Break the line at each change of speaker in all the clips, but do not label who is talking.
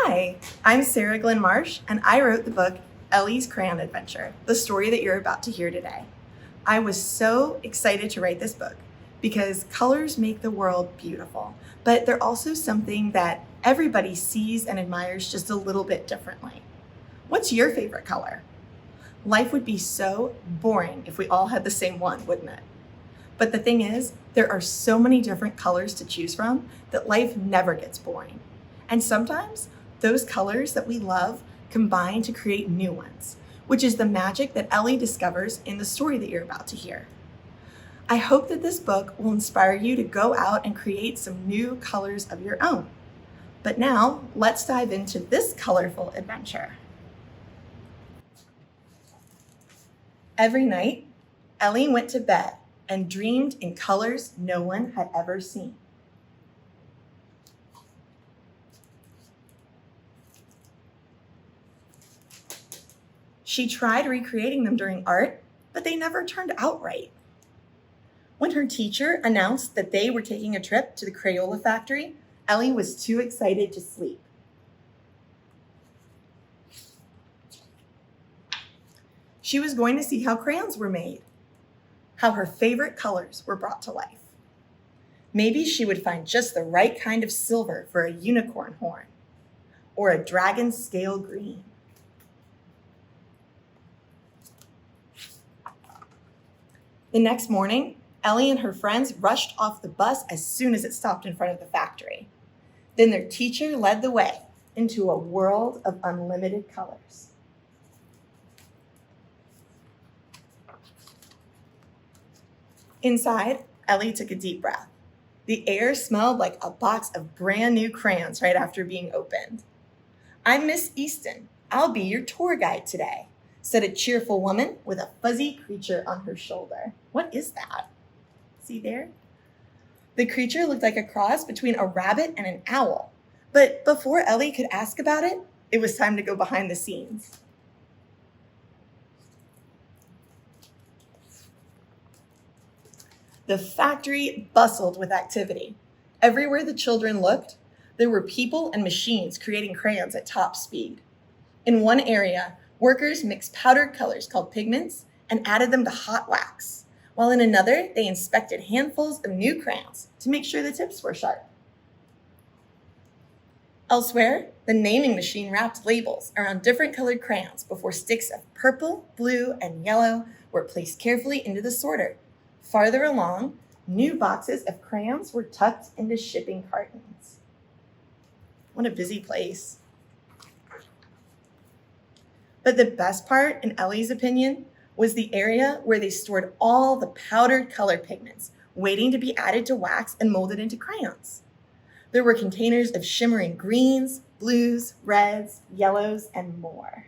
Hi, I'm Sarah Glenn Marsh, and I wrote the book Ellie's Crayon Adventure, the story that you're about to hear today. I was so excited to write this book because colors make the world beautiful, but they're also something that everybody sees and admires just a little bit differently. What's your favorite color? Life would be so boring if we all had the same one, wouldn't it? But the thing is, there are so many different colors to choose from that life never gets boring. And sometimes those colors that we love combine to create new ones, which is the magic that Ellie discovers in the story that you're about to hear. I hope that this book will inspire you to go out and create some new colors of your own. But now, let's dive into this colorful adventure. Every night, Ellie went to bed and dreamed in colors no one had ever seen. She tried recreating them during art, but they never turned out right. When her teacher announced that they were taking a trip to the Crayola factory, Ellie was too excited to sleep. She was going to see how crayons were made, how her favorite colors were brought to life. Maybe she would find just the right kind of silver for a unicorn horn, or a dragon scale green. The next morning, Ellie and her friends rushed off the bus as soon as it stopped in front of the factory. Then their teacher led the way into a world of unlimited colors. Inside, Ellie took a deep breath. The air smelled like a box of brand new crayons right after being opened. "I'm Miss Easton. I'll be your tour guide today," said a cheerful woman with a fuzzy creature on her shoulder. What is that? See there? The creature looked like a cross between a rabbit and an owl. But before Ellie could ask about it, it was time to go behind the scenes. The factory bustled with activity. Everywhere the children looked, there were people and machines creating crayons at top speed. In one area, workers mixed powdered colors called pigments and added them to hot wax, while in another, they inspected handfuls of new crayons to make sure the tips were sharp. Elsewhere, the naming machine wrapped labels around different colored crayons before sticks of purple, blue, and yellow were placed carefully into the sorter. Farther along, new boxes of crayons were tucked into shipping cartons. What a busy place. But the best part, in Ellie's opinion, was the area where they stored all the powdered color pigments, waiting to be added to wax and molded into crayons. There were containers of shimmering greens, blues, reds, yellows, and more.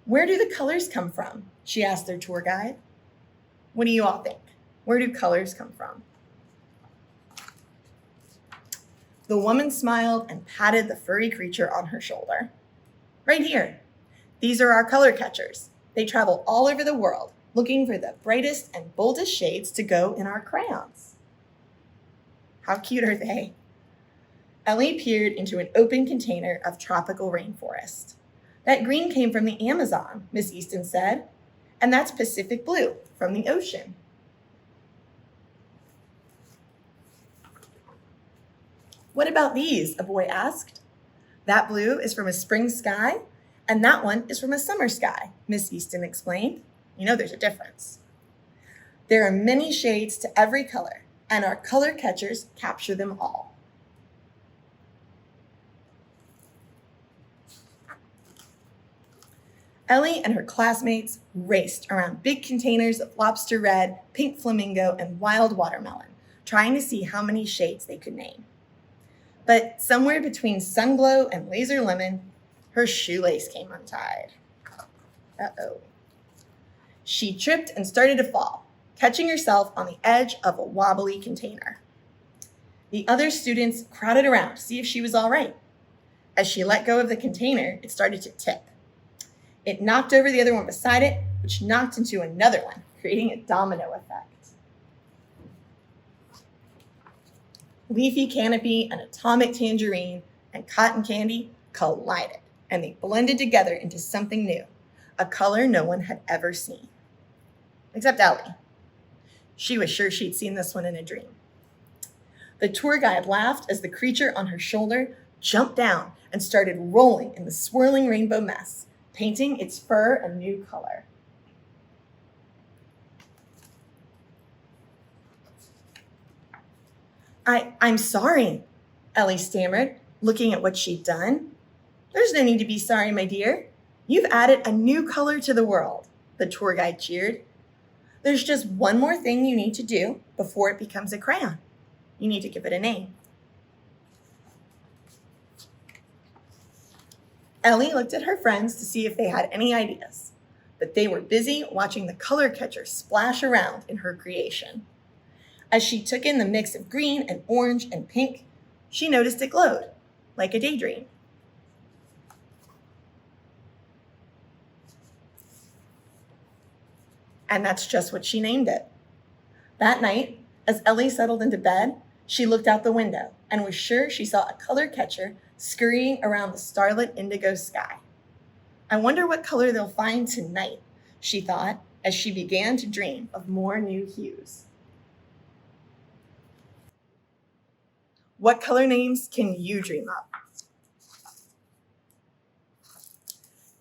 "Where do the colors come from?" she asked their tour guide. What do you all think? Where do colors come from? The woman smiled and patted the furry creature on her shoulder. "Right here. These are our color catchers. They travel all over the world, looking for the brightest and boldest shades to go in our crayons." How cute are they? Ellie peered into an open container of tropical rainforest. "That green came from the Amazon," Miss Easton said, "and that's Pacific blue from the ocean." "What about these?" a boy asked. "That blue is from a spring sky, and that one is from a summer sky," Miss Easton explained. "You know there's a difference." "There are many shades to every color, and our color catchers capture them all." Ellie and her classmates raced around big containers of lobster red, pink flamingo, and wild watermelon, trying to see how many shades they could name. But somewhere between sunglow and laser lemon, her shoelace came untied. Uh-oh. She tripped and started to fall, catching herself on the edge of a wobbly container. The other students crowded around to see if she was all right. As she let go of the container, it started to tip. It knocked over the other one beside it, which knocked into another one, creating a domino effect. Leafy Canopy and Atomic Tangerine and cotton candy collided, and they blended together into something new, a color no one had ever seen. Except Ellie. She was sure she'd seen this one in a dream. The tour guide laughed as the creature on her shoulder jumped down and started rolling in the swirling rainbow mess, painting its fur a new color. I'm sorry, Ellie stammered, looking at what she'd done. There's no need to be sorry, my dear. You've added a new color to the world, the tour guide cheered. There's just one more thing you need to do before it becomes a crayon. You need to give it a name. Ellie looked at her friends to see if they had any ideas, but they were busy watching the color catcher splash around in her creation. As she took in the mix of green and orange and pink, she noticed it glowed, like a daydream. And that's just what she named it. That night, as Ellie settled into bed, she looked out the window and was sure she saw a color catcher scurrying around the starlit indigo sky. I wonder what color they'll find tonight, she thought, as she began to dream of more new hues. What color names can you dream up?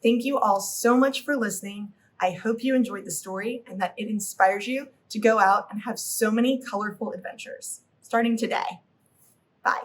Thank you all so much for listening. I hope you enjoyed the story and that it inspires you to go out and have so many colorful adventures, starting today. Bye.